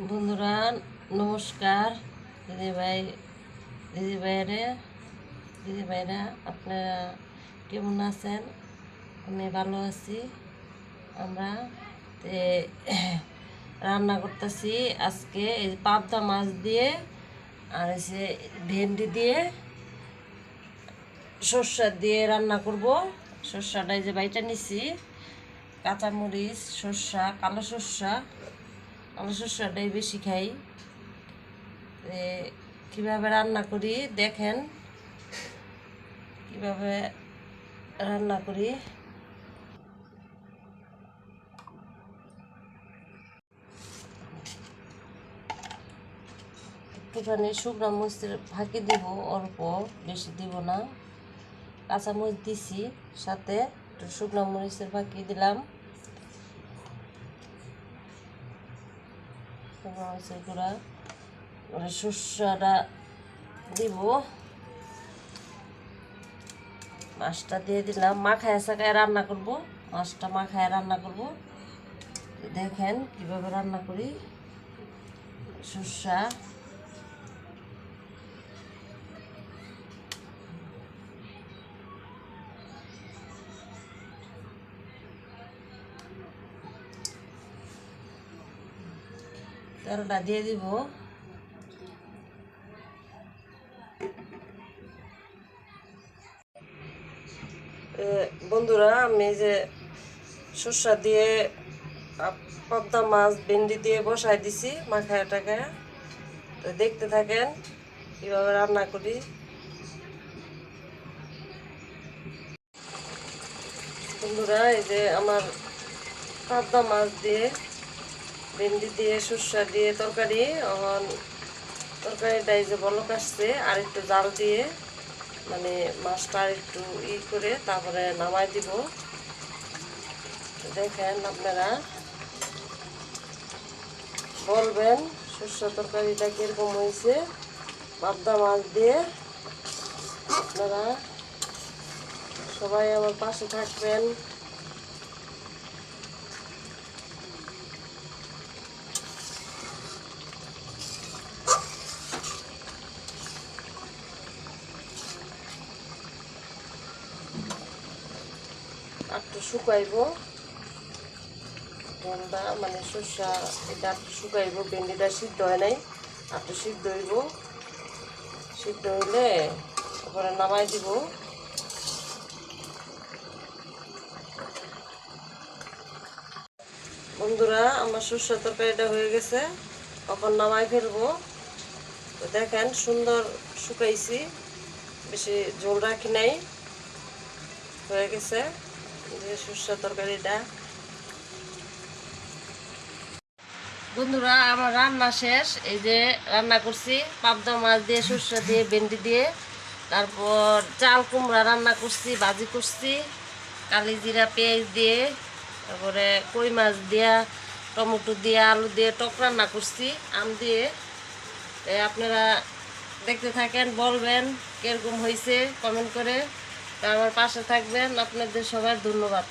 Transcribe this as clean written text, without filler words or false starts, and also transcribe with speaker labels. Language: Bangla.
Speaker 1: বন্ধুরা নমস্কার। দিদিভাইরা আপনারা কেমন আছেন? আমি ভালো আছি। আমরা রান্না করতেছি আজকে এই পাবদা মাছ দিয়ে আর এসে ভেন্ডি দিয়ে সর্ষা দিয়ে রান্না করব। সর্ষাটা যে বাইটা নিছি, কাঁচামরিচ, সর্ষা, কালো সর্ষাটাই বেশি খাই। কিভাবে রান্না করি দেখেন, কিভাবে রান্না করি। একটুখানি শুকনো মরিচের ফাঁকি দিব, অল্প, বেশি দিব না। কাঁচামরিচ দিছি, সাথে একটু শুকনো মরিচের ফাঁকি দিলাম, শুকনো মরিচের গুঁড়া। সর্ষাটা দিব, মাছটা দিয়ে দিলাম। মাখায় সাখায় রান্না করব, মাছটা মাখায় রান্না করব। দেখেন কিভাবে রান্না করি। সর্ষা, তেলটা দিয়ে দিব। বন্ধুরা আমি যে সর্ষা দিয়ে পাবদা মাছ ভেন্ডি দিয়ে বসাই দিছি মাখায় টাকায়, তো দেখতে থাকেন কিভাবে রান্না করি। বন্ধুরা এই যে আমার পাবদা মাছ দিয়ে ভেন্ডি দিয়ে সর্ষা দিয়ে তরকারি, তরকারিটা এই যে বলক আসছে, আর একটু জাল দিয়ে মানে মাছটা আর একটু করে তারপরে নামাই দিব। দেখেন আপনারা বলবেন সর্ষে তরকারিটা কিরকম হয়েছে পাবদা মাছ দিয়ে। আপনারা সবাই আমার পাশে থাকবেন। একটু শুকাইব জলটা, মানে সর্ষা এটা একটু শুকাইব। ভেন্ডিটা সিদ্ধ হয় নাই, একটু সিদ্ধ হইব। সিদ্ধ হইলে তারপরে নামাই দিব। বন্ধুরা আমার সর্ষা তরকারিটা হয়ে গেছে, তখন নামাই ফেলবো। তো দেখেন সুন্দর শুকাইছি, বেশি ঝোল রাখি নাই, হয়ে গেছে যে সর্ষা তরকারিটা। বন্ধুরা আমার রান্না শেষ। এই যে রান্না করছি পাবদা মাছ দিয়ে, সর্ষা দিয়ে, ভেন্ডি দিয়ে, তারপর চাল কুমড়া রান্না করছি, ভাজি করছি কালিজিরা পেঁয়াজ দিয়ে, তারপরে কই মাছ দিয়া, টমেটো দিয়ে, আলু দিয়ে টক রান্না করছি আম দিয়ে। আপনারা দেখতে থাকেন, বলবেন কিরকম হয়েছে কমেন্ট করে। তা আমার পাশে থাকবেন। আপনাদের সবার ধন্যবাদ।